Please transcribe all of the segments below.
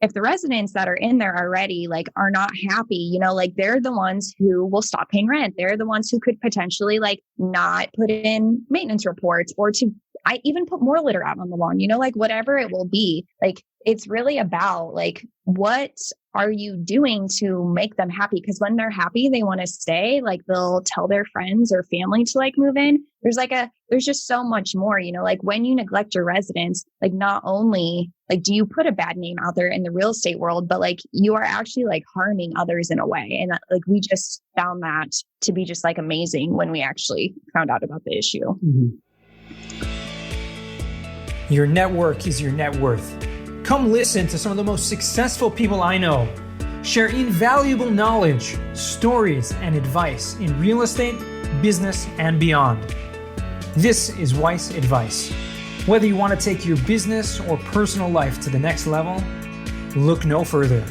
if the residents that are in there already like are not happy, like they're the ones who will stop paying rent. They're the ones who could potentially like not put in maintenance reports or I even put more litter out on the lawn, like whatever it will be. Like it's really about like, what are you doing to make them happy? Because when they're happy, they want to stay. Like they'll tell their friends or family to like move in. There's just so much more, like when you neglect your residents, like not only like do you put a bad name out there in the real estate world, but like you are actually like harming others in a way. And like we just found that to be just like amazing when we actually found out about the issue. Mm-hmm. Your network is your net worth. Come listen to some of the most successful people I know share invaluable knowledge, stories, and advice in real estate, business, and beyond. This is Weiss Advice. Whether you want to take your business or personal life to the next level, look no further.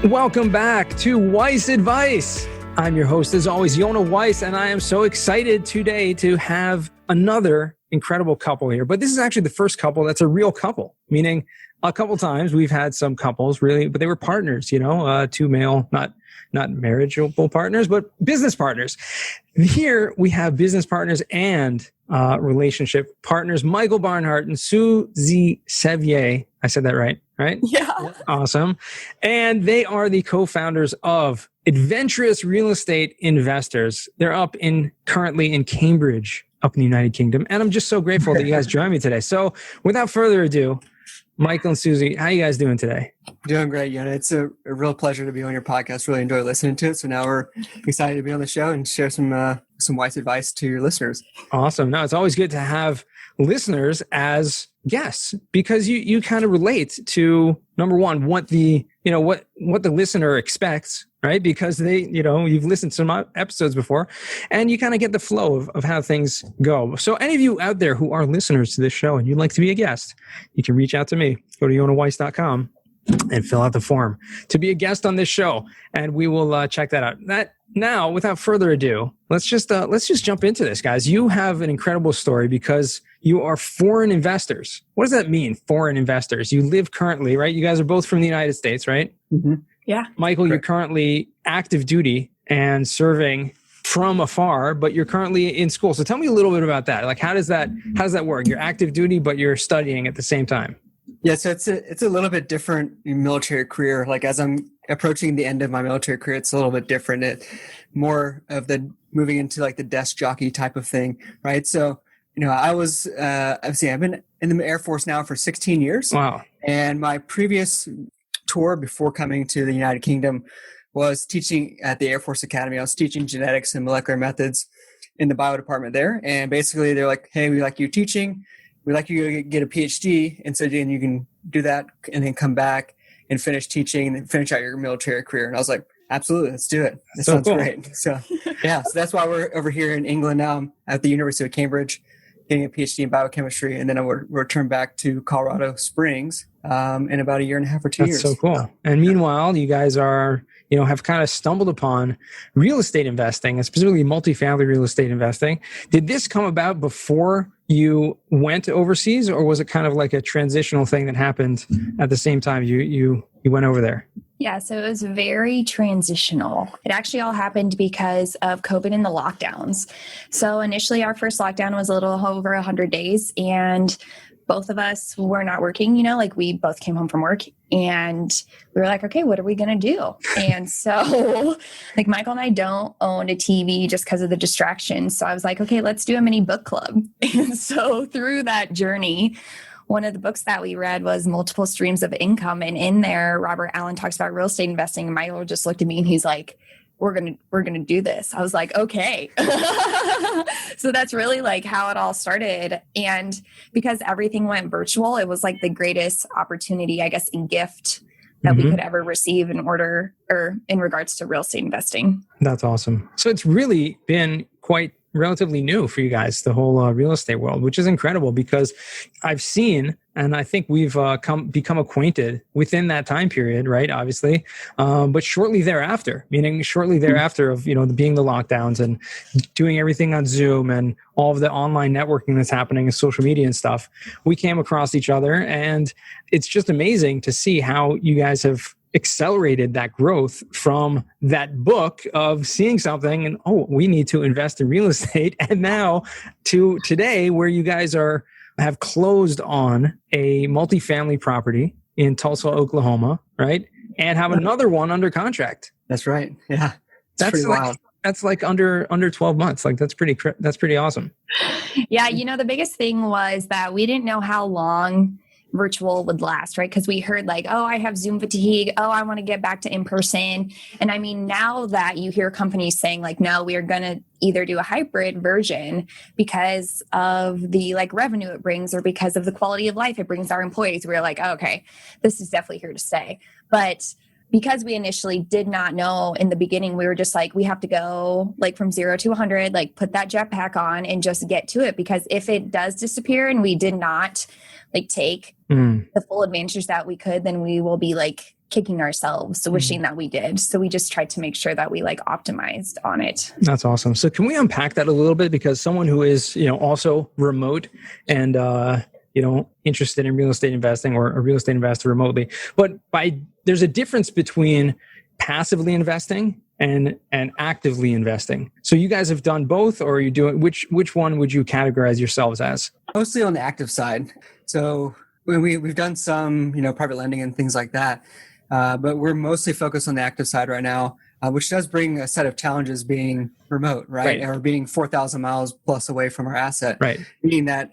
Welcome back to Weiss Advice. I'm your host, as always, Yona Weiss, and I am so excited today to have another incredible couple here. But this is actually the first couple that's a real couple, meaning a couple times we've had some couples really, but they were partners, two male, not marriageable partners, but business partners. Here we have business partners and relationship partners, Michael Barnhart and Suzy Sevier. I said that right? Yeah. Awesome. And they are the co-founders of Adventurous Real Estate Investors. They're currently in Cambridge, up in the United Kingdom. And I'm just so grateful that you guys joined me today. So without further ado, Michael and Suzy, how are you guys doing today? Doing great, Yona. It's a real pleasure to be on your podcast. Really enjoy listening to it. So now we're excited to be on the show and share some wise advice to your listeners. Awesome. No, it's always good to have listeners as guests because you kind of relate to, number one, what the listener expects, right? Because you've listened to some episodes before and you kind of get the flow of how things go. So any of you out there who are listeners to this show and you'd like to be a guest, you can reach out to me. Go to yonaweiss.com and fill out the form to be a guest on this show. And we will check that out. Now, without further ado, let's just jump into this, guys. You have an incredible story because you are foreign investors. What does that mean, foreign investors? You live currently, right? You guys are both from the United States, right? Mm-hmm. Yeah. Michael, You're currently active duty and serving from afar, but you're currently in school. So tell me a little bit about that. Like, how does that work? You're active duty, but you're studying at the same time. Yeah, so it's a little bit different military career. Like as I'm approaching the end of my military career, it's a little bit different. More of the moving into like the desk jockey type of thing, right? So, I've been in the Air Force now for 16 years. Wow. And my previous tour before coming to the United Kingdom was teaching at the Air Force Academy. I was teaching genetics and molecular methods in the bio department there. And basically they're like, hey, we like you teaching. We'd like you to get a PhD. And so then you can do that and then come back and finish teaching and then finish out your military career. And I was like, absolutely, let's do it. That sounds cool. Great. So yeah, so that's why we're over here in England now. I'm at the University of Cambridge, getting a PhD in biochemistry. And then I will return back to Colorado Springs in about a year and a half or 2 years. That's so cool. And meanwhile, you guys are, have kind of stumbled upon real estate investing, and specifically multifamily real estate investing. Did this come about before you went overseas, or was it kind of like a transitional thing that happened at the same time you went over there? Yeah, so it was very transitional. It actually all happened because of COVID and the lockdowns. So initially our first lockdown was a little over 100 days and both of us were not working, like we both came home from work and we were like, okay, what are we going to do? And so like Michael and I don't own a TV just because of the distractions. So I was like, okay, let's do a mini book club. And so through that journey, one of the books that we read was Multiple Streams of Income. And in there, Robert Allen talks about real estate investing. And Michael just looked at me and he's like, we're going to do this. I was like, okay. So that's really like how it all started. And because everything went virtual, it was like the greatest opportunity, I guess, and gift that we could ever receive in regards to real estate investing. That's awesome. So it's really been quite relatively new for you guys, the whole real estate world, which is incredible because I've seen, and I think we've become acquainted within that time period, right? Obviously, but shortly thereafter, meaning shortly thereafter of being the lockdowns and doing everything on Zoom and all of the online networking that's happening and social media and stuff, we came across each other, and it's just amazing to see how you guys have accelerated that growth from that book of seeing something and, oh, we need to invest in real estate, and now to today where you guys have closed on a multifamily property in Tulsa, Oklahoma, right? And have another one under contract. That's right. Yeah. That's pretty wild. That's like under 12 months. Like that's pretty awesome. Yeah. The biggest thing was that we didn't know how long virtual would last, right? Because we heard like, oh, I have Zoom fatigue. Oh, I want to get back to in-person. And I mean, now that you hear companies saying like, no, we are going to either do a hybrid version because of the like revenue it brings or because of the quality of life it brings our employees, we're like, oh, okay, this is definitely here to stay. But because we initially did not know in the beginning, we were just like, we have to go like from 0 to 100, like put that jetpack on and just get to it. Because if it does disappear and we did not like take the full advantage that we could, then we will be like kicking ourselves, wishing that we did. So we just tried to make sure that we like optimized on it. That's awesome. So can we unpack that a little bit? Because someone who is, also remote and, interested in real estate investing or a real estate investor remotely, but there's a difference between passively investing and actively investing. So you guys have done both, or are you doing, which one would you categorize yourselves as? Mostly on the active side. So we've done some, private lending and things like that. But we're mostly focused on the active side right now, which does bring a set of challenges being remote, right? Or being 4,000 miles plus away from our asset. Right. Meaning that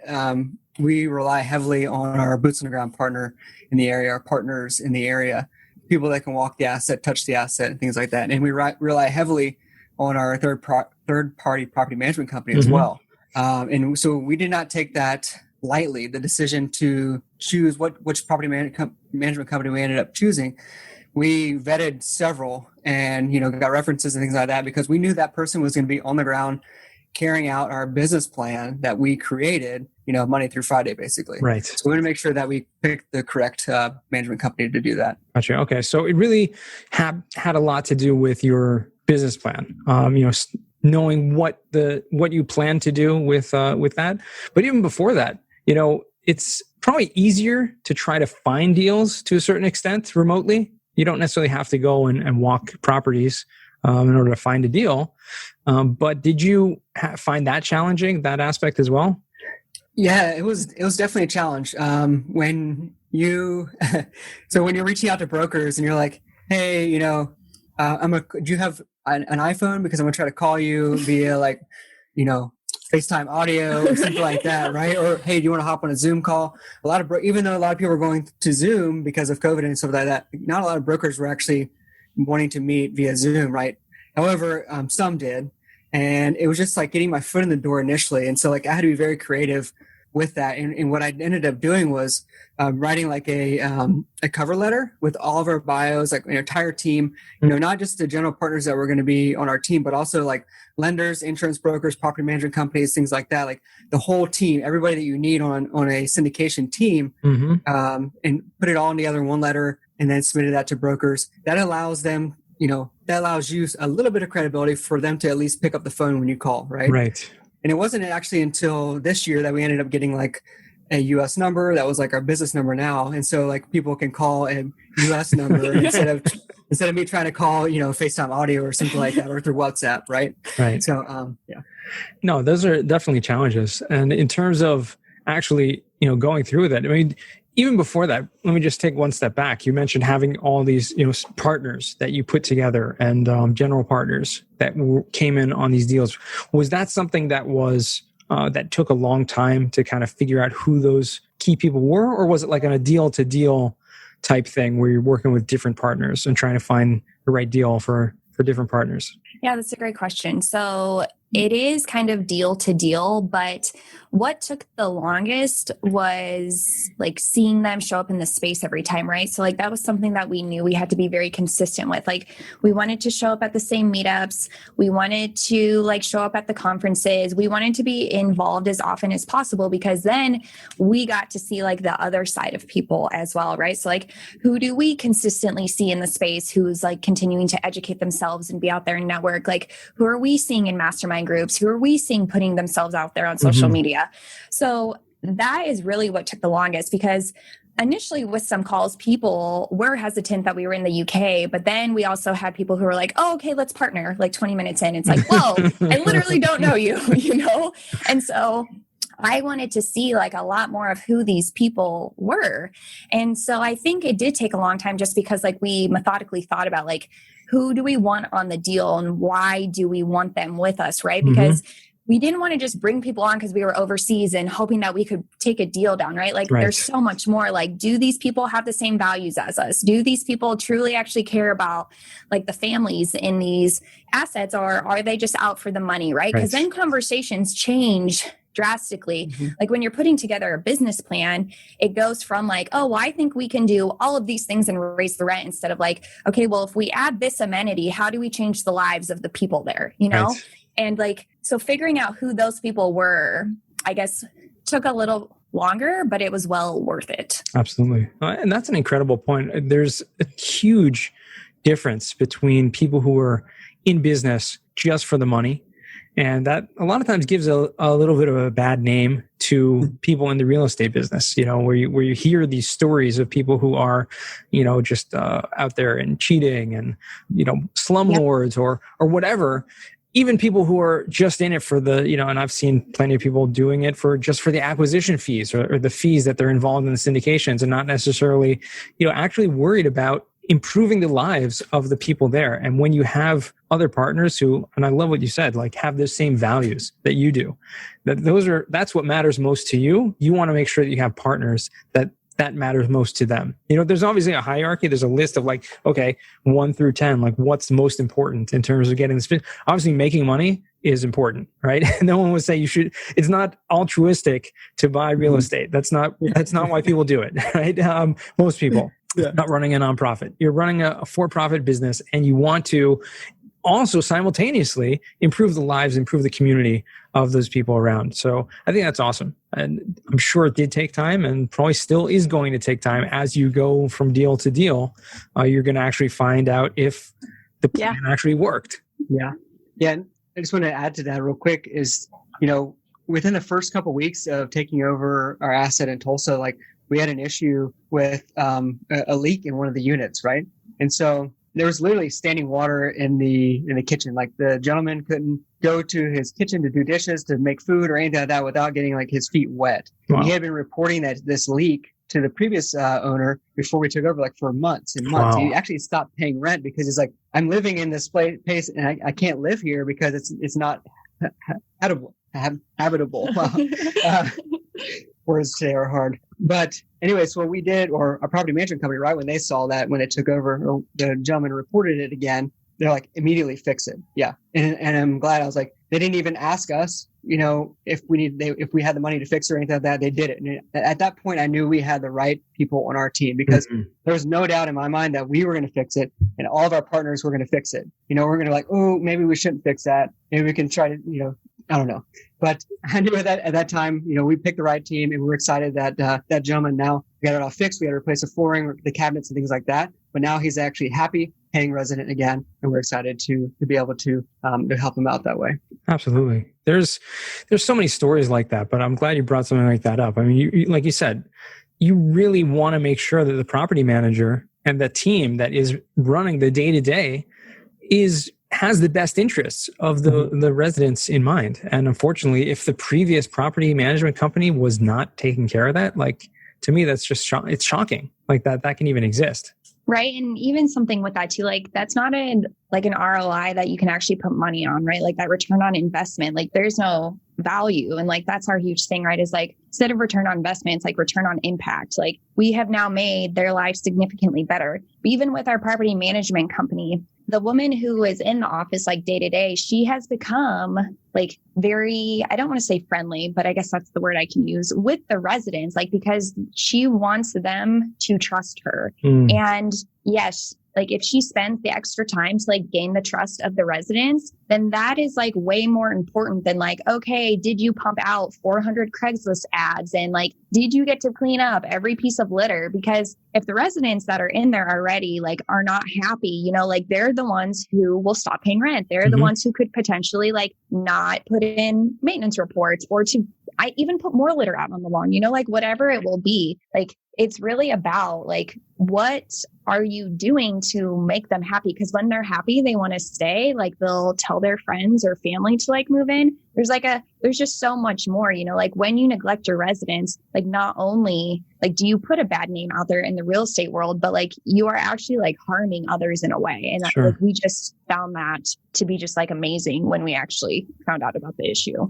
we rely heavily on our boots on the ground partner in the area, our partners in the area, people that can walk the asset, touch the asset, and things like that. And we rely heavily on our third-party property management company as well. And so we did not take that lightly, the decision to choose which property management company we ended up choosing. We vetted several and, got references and things like that because we knew that person was going to be on the ground carrying out our business plan that we created, Monday through Friday, basically. Right. So we want to make sure that we picked the correct management company to do that. Gotcha. Okay. So it really had a lot to do with your business plan, knowing what you plan to do with that. But even before that, it's probably easier to try to find deals to a certain extent remotely. You don't necessarily have to go and walk properties in order to find a deal. But did you find that challenging, that aspect as well? Yeah, it was definitely a challenge. When you're reaching out to brokers and you're like, hey, do you have an iPhone? Because I'm gonna try to call you via FaceTime audio or something like that, right? Or hey, do you want to hop on a Zoom call? Even though a lot of people were going to Zoom because of COVID and stuff like that, not a lot of brokers were actually wanting to meet via Zoom, right? However, some did, and it was just like getting my foot in the door initially, and so like I had to be very creative with that. And what I ended up doing was writing like a cover letter with all of our bios, like an entire team, not just the general partners that were going to be on our team, but also like lenders, insurance brokers, property management companies, things like that, like the whole team, everybody that you need on a syndication team, and put it all together in one letter and then submitted that to brokers. That allows them, that allows you a little bit of credibility for them to at least pick up the phone when you call, right? Right. And it wasn't actually until this year that we ended up getting like a U.S. number that was like our business number now. And so like people can call a U.S. number instead of me trying to call, FaceTime audio or something like that, or through WhatsApp. Right. Right. So, yeah. No, those are definitely challenges. And in terms of actually, going through that, I mean, even before that, let me just take one step back. You mentioned having all these, partners that you put together and general partners that came in on these deals. Was that something that was that took a long time to kind of figure out who those key people were, or was it like on a deal-to-deal type thing where you're working with different partners and trying to find the right deal for different partners? Yeah, that's a great question. So it is kind of deal to deal, but what took the longest was like seeing them show up in the space every time, right? So like that was something that we knew we had to be very consistent with. Like we wanted to show up at the same meetups. We wanted to like show up at the conferences. We wanted to be involved as often as possible because then we got to see like the other side of people as well, right? So like who do we consistently see in the space who's like continuing to educate themselves and be out there and network? Like who are we seeing in mastermind groups? Who are we seeing putting themselves out there on social media? So that is really what took the longest because initially with some calls, people were hesitant that we were in the UK, but then we also had people who were like, oh, okay, let's partner like 20 minutes in. It's like, whoa, I literally don't know you, you know? And so I wanted to see like a lot more of who these people were. And so I think it did take a long time just because like we methodically thought about like, who do we want on the deal and why do we want them with us, right? Because we didn't want to just bring people on because we were overseas and hoping that we could take a deal down, right? Like there's so much more. Like, do these people have the same values as us? Do these people truly actually care about like the families in these assets, or are they just out for the money, right? Because then conversations change drastically. Like when you're putting together a business plan, it goes from like, oh, well, I think we can do all of these things and raise the rent instead of like, okay, well, if we add this amenity, how do we change the lives of the people there, you know? And like, so figuring out who those people were, I guess, took a little longer, but it was well worth it. Absolutely. And that's an incredible point. There's a huge difference between people who are in business just for the money. And that a lot of times gives a little bit of a bad name to people in the real estate business, you know, where you hear these stories of people who are, you know, just out there and cheating and, you know, slumlords or whatever. Even people who are just in it for the, you know, and I've seen plenty of people doing it for just for the acquisition fees or the fees that they're involved in the syndications and not necessarily, you know, actually worried about improving the lives of the people there. And when you have other partners who, and I love what you said, like have the same values that you do, that's what matters most to you. You want to make sure that you have partners that matters most to them. You know, there's obviously a hierarchy. There's a list of like, okay, 1 through 10, like what's most important in terms of getting this. Obviously making money is important, right? No one would say it's not altruistic to buy real estate. That's not why people do it, right? Most people. Not running a nonprofit. You're running a for-profit business and you want to also simultaneously improve the lives, improve the community of those people around. So I think that's awesome. And I'm sure it did take time and probably still is going to take time as you go from deal to deal. You're going to actually find out if the plan actually worked. Yeah. And I just want to add to that real quick is, you know, within the first couple of weeks of taking over our asset in Tulsa, like we had an issue with a leak in one of the units, right? And so there was literally standing water in the kitchen. Like the gentleman couldn't go to his kitchen to do dishes, to make food or anything like that without getting like his feet wet. Wow. And he had been reporting this leak to the previous owner before we took over, like for months and months. Wow. He actually stopped paying rent because he's like, I'm living in this place and I can't live here because it's not habitable. Words today are hard. But anyway, so what we did, or our property management company, right, when they saw that, when it took over, or the gentleman reported it again, they're like, immediately fix it. Yeah. And I'm glad. I was like, they didn't even ask us, you know, if we had the money to fix it or anything like that. They did it. And at that point, I knew we had the right people on our team because there was no doubt in my mind that we were going to fix it and all of our partners were going to fix it. You know, we're going to like, oh, maybe we shouldn't fix that. Maybe we can try to, you know, I don't know. But I knew that at that time, you know, we picked the right team and we were excited that that gentleman now we got it all fixed. We had to replace the flooring, the cabinets and things like that. But now he's actually happy, paying resident again. And we're excited to be able to help him out that way. Absolutely. There's so many stories like that, but I'm glad you brought something like that up. I mean, you like you said, you really want to make sure that the property manager and the team that is running the day-to-day has the best interests of the residents in mind. And unfortunately, if the previous property management company was not taking care of that, like to me, that's just it's shocking. Like that can even exist. Right. And even something with that too, like that's not an ROI that you can actually put money on, right? Like that return on investment, like there's no value. And like, that's our huge thing, right? Is like, instead of return on investment, it's like return on impact. Like we have now made their lives significantly better. Even with our property management company, the woman who is in the office like day to day, she has become like very, I don't want to say friendly, but I guess that's the word I can use with the residents, like because she wants them to trust her. And yes, like if she spends the extra time to like gain the trust of the residents, then that is like way more important than like, okay, did you pump out 400 Craigslist ads? And like, did you get to clean up every piece of litter? Because if the residents that are in there already like are not happy, you know, like they're the ones who will stop paying rent. They're the ones who could potentially like not put in maintenance reports or to I even put more litter out on the lawn, you know, like whatever it will be. Like it's really about like, what are you doing to make them happy? Because when they're happy, they want to stay. Like they'll tell their friends or family to like move in. There's just so much more, you know, like when you neglect your residents, like not only like do you put a bad name out there in the real estate world, but like you are actually like harming others in a way. And like we just found that to be just like amazing when we actually found out about the issue.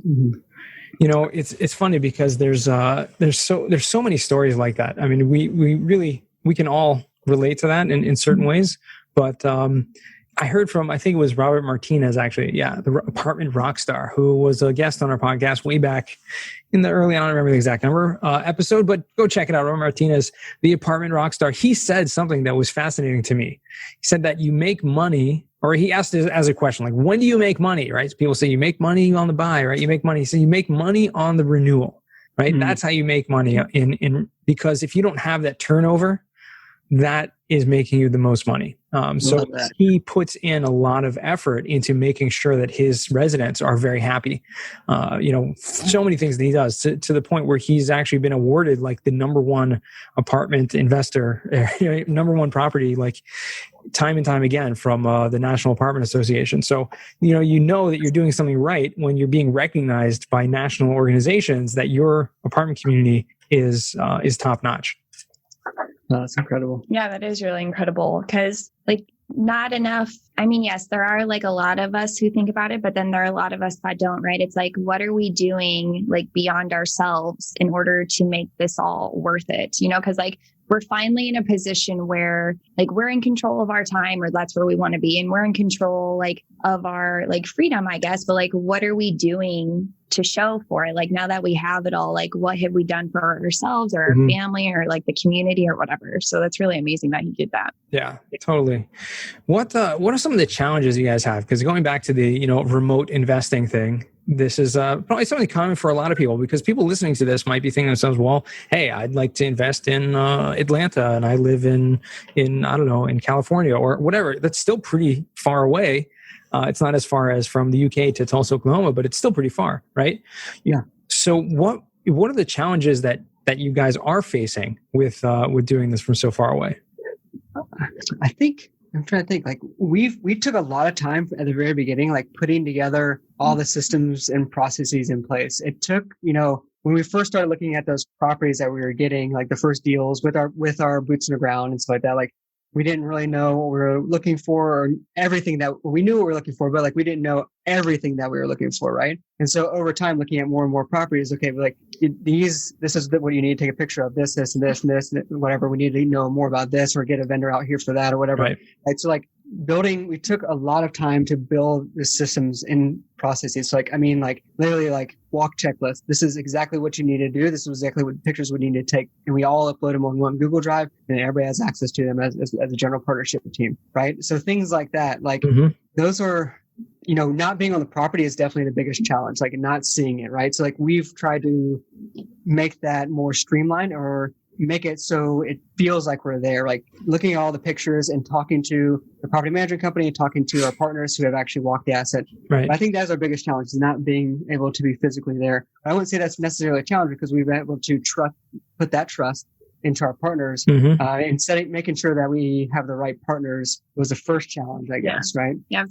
You know, it's funny because there's so many stories like that. I mean, we can all relate to that in certain ways, but I heard from, I think it was Robert Martinez, actually. Yeah. The apartment rock star who was a guest on our podcast way back in the early, I don't remember the exact number episode, but go check it out. Robert Martinez, the apartment rock star. He said something that was fascinating to me. He said that you make money, or he asked it as a question, like, when do you make money, right? So people say you make money on the buy, right? You make money. So you make money on the renewal, right? That's how you make money because if you don't have that turnover, that is making you the most money. So he puts in a lot of effort into making sure that his residents are very happy. You know, so many things that he does to the point where he's actually been awarded like the #1 apartment investor, #1 property, like time and time again from the National Apartment Association. So, you know that you're doing something right when you're being recognized by national organizations that your apartment community is top notch. Oh, that's incredible. Yeah, that is really incredible because like not enough. I mean, yes, there are like a lot of us who think about it, but then there are a lot of us that don't, right? It's like, what are we doing like beyond ourselves in order to make this all worth it? You know, because like we're finally in a position where like we're in control of our time, or that's where we want to be. And we're in control like of our like freedom, I guess. But like, what are we doing to show for it? Like now that we have it all, like what have we done for ourselves or our family or like the community or whatever? So that's really amazing that he did that. Yeah, totally. What are some of the challenges you guys have? Because going back to the, remote investing thing, this is probably something common for a lot of people, because people listening to this might be thinking to themselves, well, hey, I'd like to invest in Atlanta and I live in I don't know, in California or whatever. That's still pretty far away. It's not as far as from the UK to Tulsa, Oklahoma, but it's still pretty far, right? Yeah. So what are the challenges that you guys are facing with doing this from so far away? I'm trying to think, like we took a lot of time at the very beginning, like putting together all the systems and processes in place. It took, when we first started looking at those properties that we were getting, like the first deals with our boots in the ground and stuff like that, like we didn't really know what we were looking for, or everything that we knew what we were looking for, but like we didn't know everything that we were looking for, right? And so over time, looking at more and more properties, okay, like this is what you need to take a picture of, this, and this, and this, and whatever. We need to know more about this, or get a vendor out here for that, or whatever. Right. Like, so like we took a lot of time to build the systems and processes. So literally like walk checklist. This is exactly what you need to do. This is exactly what pictures we need to take. And we all upload them on one Google Drive, and everybody has access to them as a general partnership team. Right. So things like that, like those are, not being on the property is definitely the biggest challenge, like not seeing it. Right. So like we've tried to make that more streamlined, or make it so it feels like we're there, like looking at all the pictures and talking to the property management company, talking to our partners who have actually walked the asset. Right. But I think that's our biggest challenge, is not being able to be physically there. I wouldn't say that's necessarily a challenge, because we've been able to put that trust into our partners, and making sure that we have the right partners was the first challenge, I guess. Right. Yeah.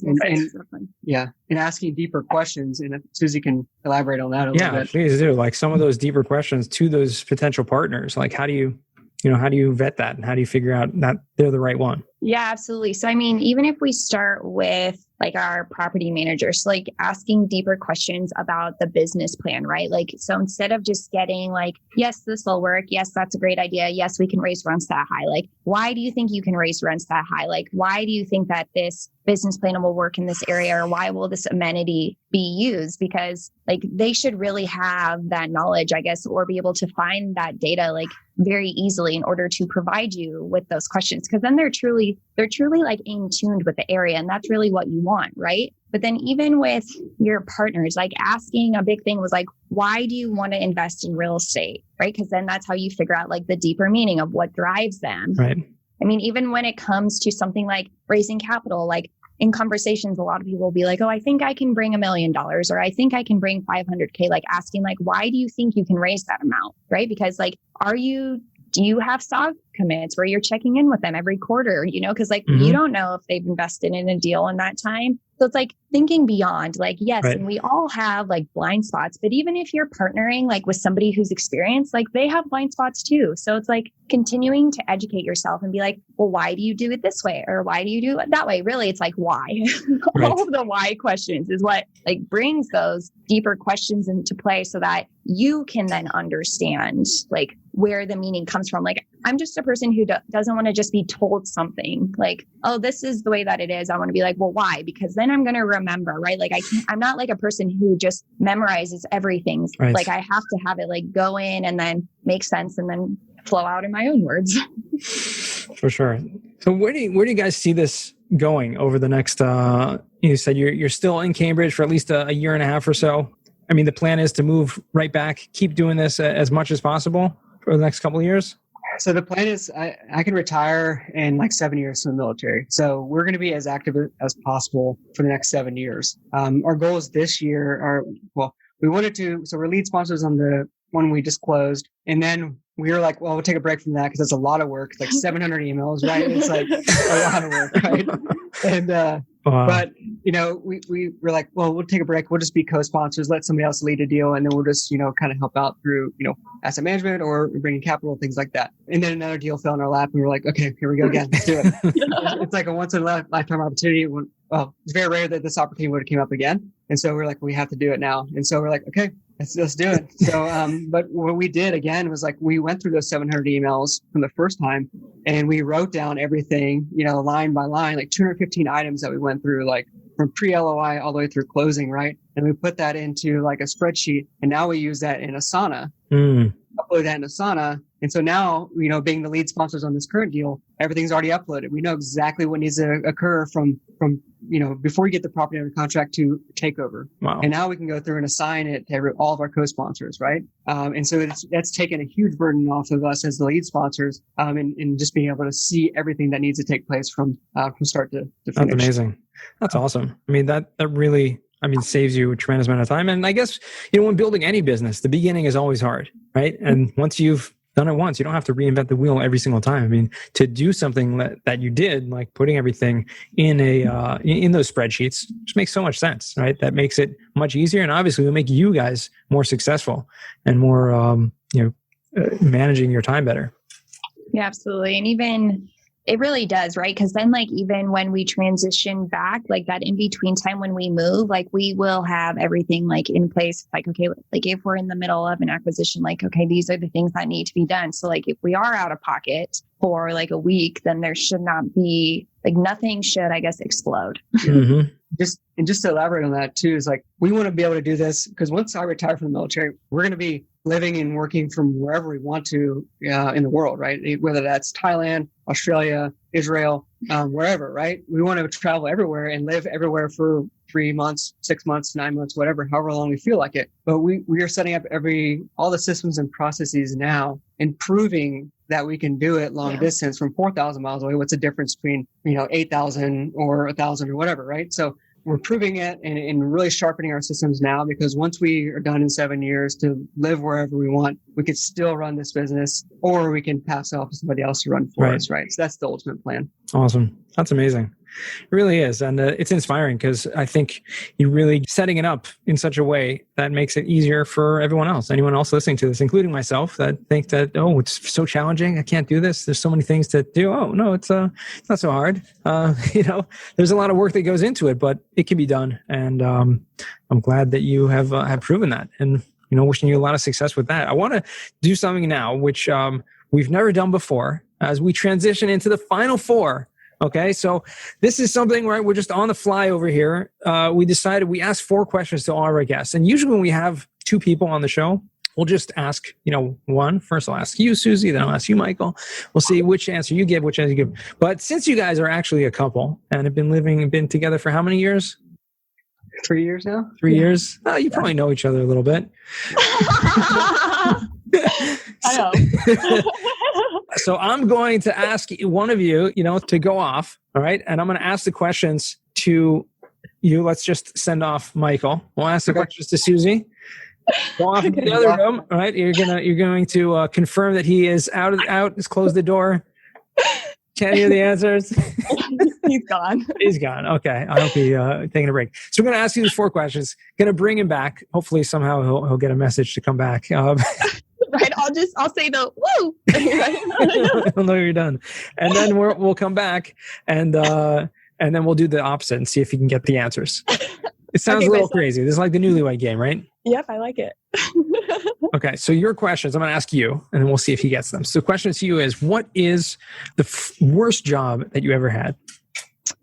And asking deeper questions, and if Suzy can elaborate on that a little bit. Yeah, please do. Like some of those deeper questions to those potential partners, like how do you vet that, and how do you figure out that they're the right one? Yeah, absolutely. So, I mean, even if we start with like our property managers, like asking deeper questions about the business plan, right? Like, so instead of just getting like, yes, this will work. Yes, that's a great idea. Yes, we can raise rents that high. Like, why do you think you can raise rents that high? Like, why do you think that this business plan will work in this area? Or why will this amenity be used? Because like they should really have that knowledge, I guess, or be able to find that data like very easily in order to provide you with those questions. Cause then they're truly like in tuned with the area. And that's really what you want, right? But then even with your partners, like asking, a big thing was like, why do you want to invest in real estate? Right? Because then that's how you figure out like the deeper meaning of what drives them. Right. I mean, even when it comes to something like raising capital, like in conversations, a lot of people will be like, oh, I think I can bring $1 million, or I think I can bring 500K, like asking like, why do you think you can raise that amount? Right? Because like, do you have stock commits where you're checking in with them every quarter, you know, because like you don't know if they've invested in a deal in that time. So it's like thinking beyond, like, yes, Right. and we all have like blind spots, but even if you're partnering like with somebody who's experienced, like they have blind spots too. So it's like continuing to educate yourself and be like, well, why do you do it this way? Or why do you do it that way? Really, it's like, why? Right. All of the why questions is what like brings those deeper questions into play so that you can then understand like where the meaning comes from. Like, I'm just a person who doesn't want to just be told something like, oh, this is the way that it is. I want to be like, well, why? Because then I'm going to remember, right? Like I'm not like a person who just memorizes everything. Right. Like I have to have it like go in and then make sense and then flow out in my own words. For sure. So where do you guys see this going over the next, you said you're still in Cambridge for at least a year and a half or so. I mean, the plan is to move right back, keep doing this as much as possible for the next couple of years. So the plan is I can retire in like 7 years from the military. So we're going to be as active as possible for the next 7 years. Our goals this year are, well, we wanted to, so we're lead sponsors on the one we just closed. And then we were like, well, we'll take a break from that because that's a lot of work. It's like 700 emails, right? It's like a lot of work, right? And, Wow. But, you know, we were like, well, we'll take a break. We'll just be co-sponsors, let somebody else lead a deal. And then we'll just, you know, kind of help out through, you know, asset management or bringing capital, things like that. And then another deal fell in our lap and we're like, okay, here we go again. Let's do it. It's like a once in a lifetime opportunity. Well, it's very rare that this opportunity would have came up again. And so we're like, we have to do it now. And so we're like, okay, let's do it. So, but what we did again was like, we went through those 700 emails from the first time and we wrote down everything, you know, line by line, like 215 items that we went through, like from pre-LOI all the way through closing, right? And we put that into like a spreadsheet and now we use that in Asana, upload that in Asana. And so now, you know, being the lead sponsors on this current deal, everything's already uploaded. We know exactly what needs to occur from, you know, before we get the property under contract to takeover. Wow. And now we can go through and assign it to all of our co-sponsors, right? And so that's taken a huge burden off of us as the lead sponsors, and just being able to see everything that needs to take place from start to finish. That's amazing. That's awesome. I mean, that really, saves you a tremendous amount of time. And I guess, you know, when building any business, the beginning is always hard, right? And once you've done it once, you don't have to reinvent the wheel every single time. I mean, to do something that you did, like putting everything in in those spreadsheets, just makes so much sense, right? That makes it much easier, and obviously will make you guys more successful and more, managing your time better. Yeah, absolutely. And even it really does, right? Because then like even when we transition back, like that in between time when we move, like we will have everything like in place. Like, okay, like if we're in the middle of an acquisition, like, okay, these are the things that need to be done. So like if we are out of pocket for like a week, then there should not be like nothing should, I guess, explode. Mm-hmm. Just to elaborate on that too, is like, we want to be able to do this because once I retire from the military, we're going to be living and working from wherever we want to in the world, right? Whether that's Thailand, Australia, Israel, wherever, right? We want to travel everywhere and live everywhere for 3 months, 6 months, 9 months, whatever, however long we feel like it. But we are setting up all the systems and processes now and proving that we can do it long distance from 4,000 miles away. What's the difference between, 8,000 or 1,000 or whatever, right? So we're proving it and really sharpening our systems now, because once we are done in 7 years to live wherever we want, we could still run this business, or we can pass it off to somebody else to run for us, right? So that's the ultimate plan. Awesome. That's amazing. really is. And it's inspiring because I think you're really setting it up in such a way that makes it easier for everyone else, anyone else listening to this, including myself, that think that, oh, it's so challenging. I can't do this. There's so many things to do. Oh, no, it's not so hard. There's a lot of work that goes into it, but it can be done. And I'm glad that you have proven that. And, wishing you a lot of success with that. I want to do something now, which we've never done before as we transition into the final four. Okay, so this is something, right? We're just on the fly over here. We decided we asked 4 questions to all of our guests. And usually when we have 2 people on the show, we'll just ask, one. First, I'll ask you, Suzy. Then I'll ask you, Michael. We'll see which answer you give, which answer you give. But since you guys are actually a couple and have been together for how many years? 3 years now. 3 years. You probably know each other a little bit. I know. So I'm going to ask one of you, to go off. All right. And I'm going to ask the questions to you. Let's just send off Michael. We'll ask the questions to Suzy. Go off into the other room. All right. You're going to confirm that he is out. Just close the door. Can't hear the answers. He's gone. He's gone. Okay. I hope he's taking a break. So we're going to ask you these 4 questions. Going to bring him back. Hopefully somehow he'll get a message to come back. Right. I'll say the woo. He'll know you're done. And then we'll come back and then we'll do the opposite and see if he can get the answers. It sounds a little crazy. This is like the newlywed game, right? Yep. I like it. Okay. So your questions, I'm going to ask you and then we'll see if he gets them. So the question to you is, what is the worst job that you ever had?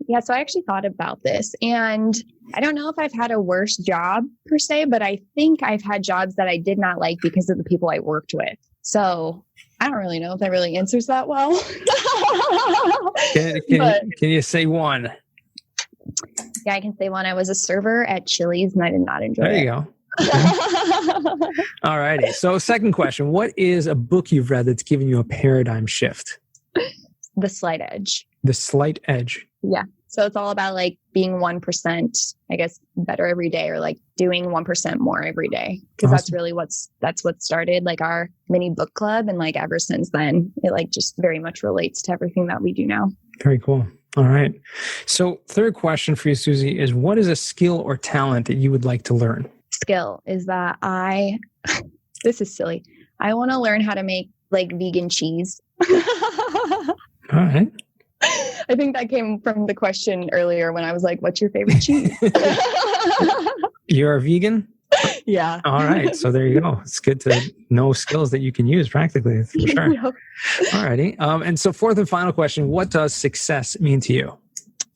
Yeah, so I actually thought about this, and I don't know if I've had a worse job per se, but I think I've had jobs that I did not like because of the people I worked with. So I don't really know if that really answers that well. Can you say one? Yeah, I can say one. I was a server at Chili's and I did not enjoy it. There you go. All righty. So second question, what is a book you've read that's given you a paradigm shift? The Slight Edge. The Slight Edge. Yeah. So it's all about like being 1%, I guess, better every day, or like doing 1% more every day. Because that's really what started like our mini book club. And like ever since then, it like just very much relates to everything that we do now. Very cool. All right. So third question for you, Suzy, is what is a skill or talent that you would like to learn? Skill is that this is silly. I want to learn how to make like vegan cheese. All right. I think that came from the question earlier when I was like, what's your favorite cheese? You're a vegan? Yeah. All right. So there you go. It's good to know skills that you can use practically, for sure. Yep. All righty. And so fourth and final question, what does success mean to you?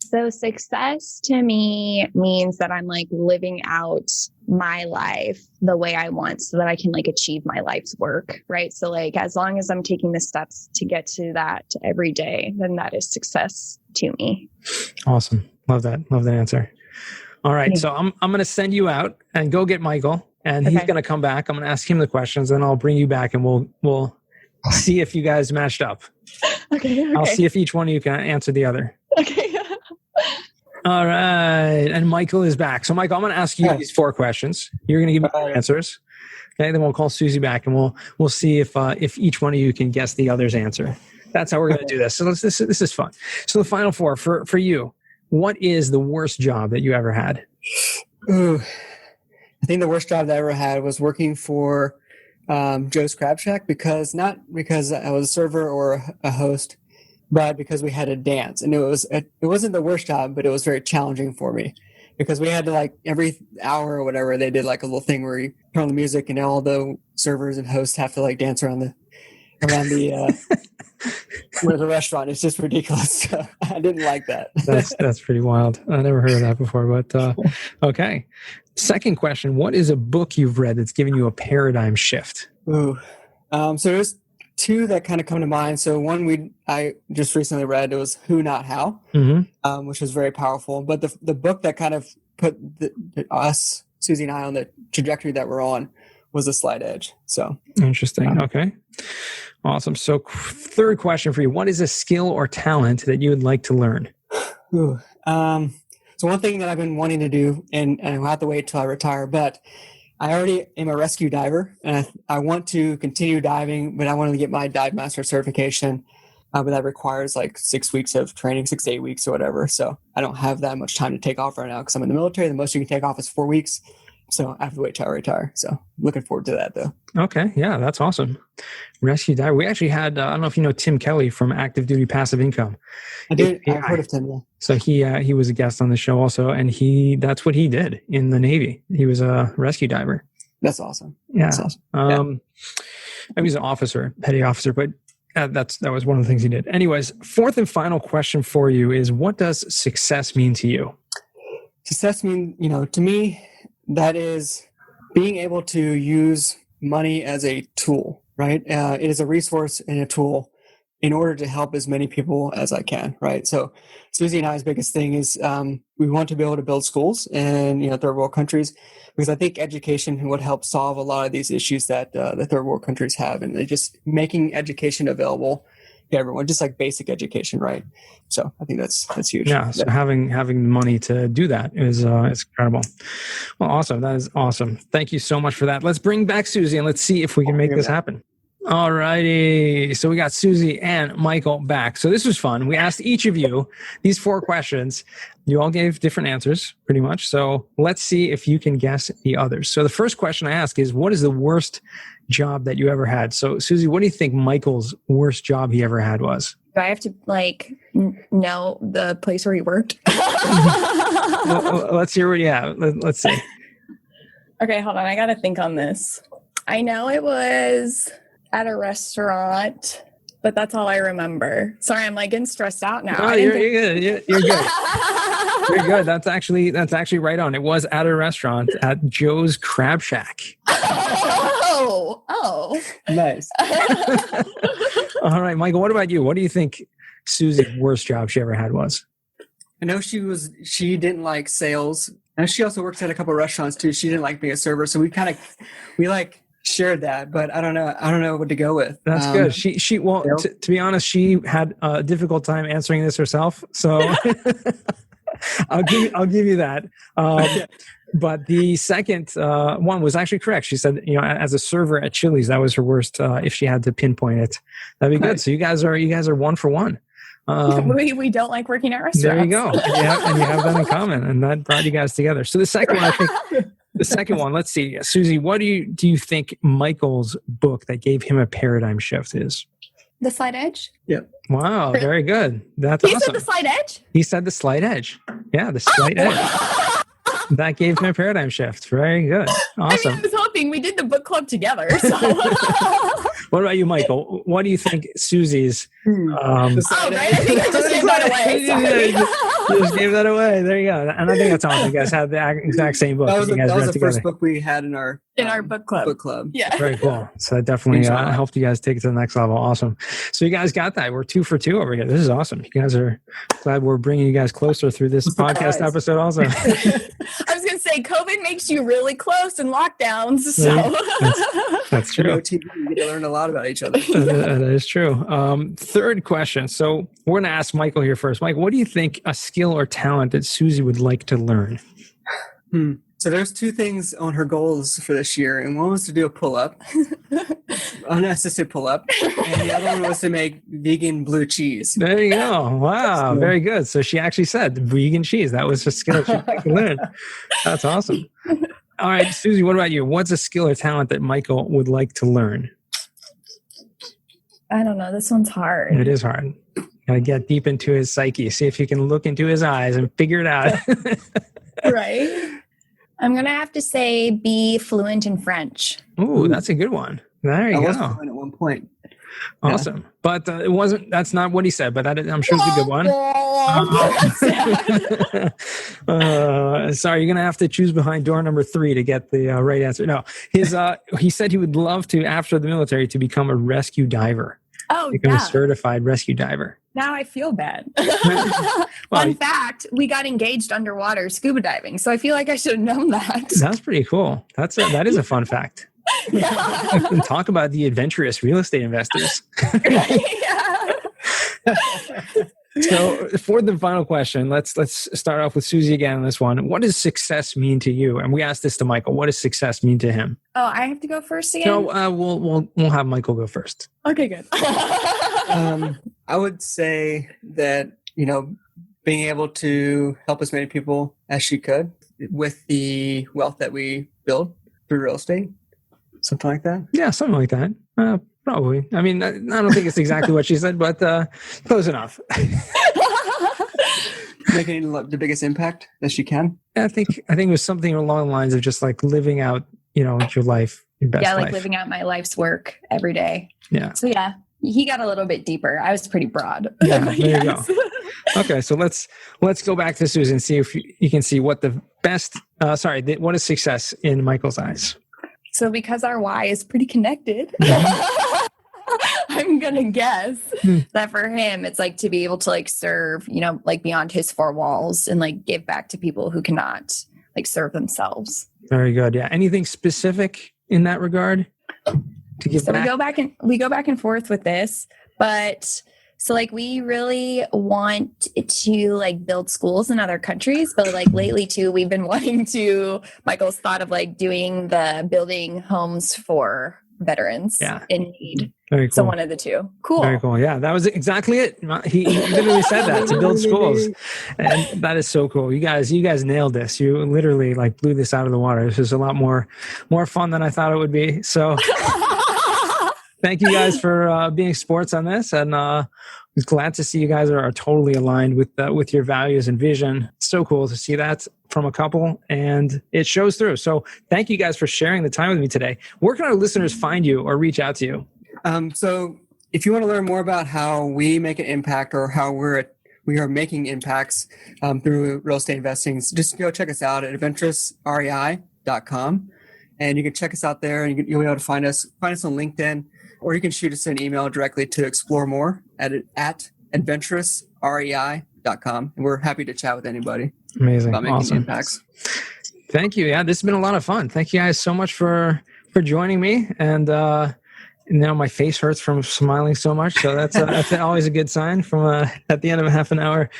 So success to me means that I'm like living out my life the way I want so that I can like achieve my life's work, right? So like as long as I'm taking the steps to get to that every day, then that is success to me. Awesome. Love that. Love that answer. All right. So I'm going to send you out and go get Michael, and he's going to come back. I'm going to ask him the questions, and I'll bring you back and we'll see if you guys matched up. Okay. I'll see if each one of you can answer the other. Okay. All right. And Michael is back. So Michael, I'm going to ask you these 4 questions. You're going to give me the answers. Okay. Then we'll call Suzy back and we'll see if each one of you can guess the other's answer. That's how we're going to do this. So this is fun. So the final 4 for you, what is the worst job that you ever had? Ooh, I think the worst job that I ever had was working for Joe's Crab Shack, not because I was a server or a host, but because we had to dance. And it wasn't the worst job, but it was very challenging for me because we had to like every hour or whatever, they did like a little thing where you turn on the music and all the servers and hosts have to like dance around the with the restaurant. It's just ridiculous. So I didn't like that. That's pretty wild. I never heard of that before, but okay. Second question, what is a book you've read that's given you a paradigm shift? Ooh. So there's 2 that kind of come to mind. So one I just recently read, it was Who Not How, which was very powerful. But the book that kind of put us, Suzy and I, on the trajectory that we're on was The Slight Edge. So interesting. Okay. Awesome. So third question for you, what is a skill or talent that you would like to learn? Ooh. So one thing that I've been wanting to do, and I'll have to wait till I retire, but I already am a rescue diver, and I want to continue diving, but I want to get my dive master certification. but that requires like 6 weeks of training, 6 to 8 weeks or whatever. So I don't have that much time to take off right now because I'm in the military. The most you can take off is 4 weeks. So I have to wait till I retire. So looking forward to that though. Okay. Yeah, that's awesome. Rescue diver. We actually had, I don't know if you know Tim Kelly from Active Duty Passive Income. I did. I've heard of Tim. Yeah. So he was a guest on the show also, and that's what he did in the Navy. He was a rescue diver. That's awesome. Yeah. That's awesome. He was an officer, petty officer, but that was one of the things he did. Anyways, fourth and final question for you is, what does success mean to you? Success mean, to me, that is being able to use money as a tool, right? It is a resource and a tool in order to help as many people as I can, right? So Suzy and I's biggest thing is we want to be able to build schools in third world countries, because I think education would help solve a lot of these issues that the third world countries have, and just making education available to everyone, just like basic education, right? So I think that's huge. Yeah. So having the money to do that is incredible. Well, awesome. That is awesome. Thank you so much for that. Let's bring back Suzy and let's see if we can make this happen. All righty. So we got Suzy and Michael back. So this was fun. We asked each of you these 4 questions. You all gave different answers pretty much. So let's see if you can guess the others. So the first question I ask is, what is the worst job that you ever had? So Suzy, what do you think Michael's worst job he ever had was? Do I have to know the place where he worked? Let's hear what you have. Let's see. Okay, hold on. I got to think on this. I know it was at a restaurant, but that's all I remember. Sorry, I'm getting stressed out now. Oh, you're good. You're good. You're good. That's actually right on. It was at a restaurant at Joe's Crab Shack. Oh. Nice. All right, Michael, what about you? What do you think Suzy's worst job she ever had was? I know she didn't like sales. And she also works at a couple of restaurants too. She didn't like being a server. So we shared that, but I don't know what to go with. That's good. She well, to be honest, she had a difficult time answering this herself. So I'll give you that. But the second one was actually correct. She said, as a server at Chili's, that was her worst. If she had to pinpoint it, that'd be good. So you guys are 1 for 1. We don't like working at restaurants. There you go. And you have that in common, and that brought you guys together. So the second one, I think. The second one, let's see. Suzy, what do you think Michael's book that gave him a paradigm shift is? The Slight Edge? Yep. Wow, very good. That's awesome. He said the Slight Edge? He said the Slight Edge. Yeah, the Slight Edge. That gave him a paradigm shift. Very good. Awesome. I was hoping we did the book club together. So. What about you, Michael? What do you think Suzy's... right? I think I just gave that away. Sorry. You just gave that away. There you go. And I think that's awesome. You guys had the exact same book. That was the together. first book we had in our book club. Yeah. Very cool. So that definitely helped you guys take it to the next level. Awesome. So you guys got that. We're 2 for 2 over here. This is awesome. You guys are glad we're bringing you guys closer through this podcast episode also. I was going to say, COVID makes you really close in lockdowns. So that's true. We learn a lot about each other. That is true. Third question. So we're going to ask Michael here first. Mike, what do you think a skill or talent that Suzy would like to learn? So there's 2 things on her goals for this year, and one was to do a pull-up, unassisted pull-up, and the other one was to make vegan blue cheese. There you go. Wow, very good. So she actually said vegan cheese. That was a skill she could learn. That's awesome. All right, Suzy, what about you? What's a skill or talent that Michael would like to learn? I don't know. This one's hard. It is hard. Got to get deep into his psyche. See if you can look into his eyes and figure it out. Right. I'm going to have to say be fluent in French. Ooh, that's a good one. There you go. I was fluent at one point. Awesome. Yeah. But that's not what he said, but I'm sure it's a good one. Sorry, you're going to have to choose behind door number 3 to get the right answer. No, he said he would love to, after the military, to become a rescue diver. Become a certified rescue diver. Now I feel bad. Fun fact, we got engaged underwater scuba diving, so I feel like I should have known that. That's pretty cool. That is a fun fact. Talk about the adventurous real estate investors. So for the final question, let's start off with Suzy again on this one. What does success mean to you? And we asked this to Michael. What does success mean to him? Oh, I have to go first again? No, we'll have Michael go first. Okay, good. I would say that, being able to help as many people as she could with the wealth that we build through real estate, something like that. Yeah, something like that. Probably. I mean, I don't think it's exactly what she said, but close enough. Making the biggest impact that she can. I think it was something along the lines of just like living out, your life, your best life. Yeah, like living out my life's work every day. Yeah. So yeah, he got a little bit deeper. I was pretty broad. Yeah, there you go. Okay, so let's go back to Suzy and see if you can see what the best. What is success in Michael's eyes? So because our why is pretty connected, I'm gonna guess that for him, it's like to be able to like serve, like beyond his four walls and like give back to people who cannot like serve themselves. Very good. Yeah. Anything specific in that regard to give back? We go back and forth with this, but so like we really want to like build schools in other countries, but like lately too, we've been wanting to, Michael's thought of like building homes for veterans in need. Very cool. So one of the two. Cool. Very cool. Yeah, that was exactly it. He literally said that, to build schools. And that is so cool. You guys nailed this. You literally like blew this out of the water. This is a lot more fun than I thought it would be. So thank you guys for being sports on this. And I was glad to see you guys are totally aligned with your values and vision. It's so cool to see that from a couple, and it shows through. So thank you guys for sharing the time with me today. Where can our listeners find you or reach out to you? So if you want to learn more about how we make an impact or how we are making impacts through real estate investing, just go check us out at adventurousrei.com. And you can check us out there, and you'll be able to find us on LinkedIn, or you can shoot us an email directly to explore more at adventurousrei.com. And we're happy to chat with anybody. Amazing. About making Awesome. impacts. Thank you. Yeah, this has been a lot of fun. Thank you guys so much for joining me. And now my face hurts from smiling so much. So that's always a good sign from at the end of a half an hour.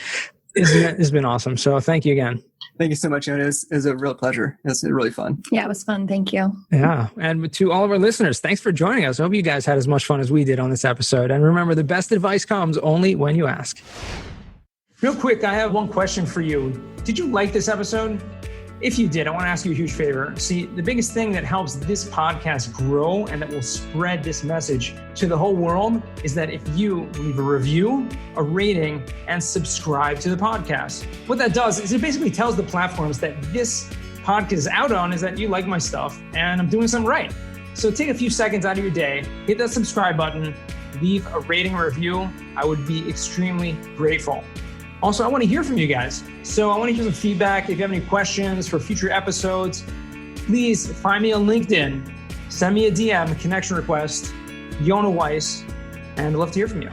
It's been awesome. So thank you again. Thank you so much, Ian. It was a real pleasure. It was really fun. Yeah, it was fun. Thank you. Yeah. And to all of our listeners, thanks for joining us. I hope you guys had as much fun as we did on this episode. And remember, the best advice comes only when you ask. Real quick, I have one question for you. Did you like this episode? If you did, I want to ask you a huge favor. See, the biggest thing that helps this podcast grow and that will spread this message to the whole world is that if you leave a review, a rating, and subscribe to the podcast. What that does is it basically tells the platforms that this podcast is out on is that you like my stuff and I'm doing something right. So take a few seconds out of your day, hit that subscribe button, leave a rating or review. I would be extremely grateful. Also, I want to hear from you guys. So I want to hear some feedback. If you have any questions for future episodes, please find me on LinkedIn. Send me a DM, a connection request, Yona Weiss, and I'd love to hear from you.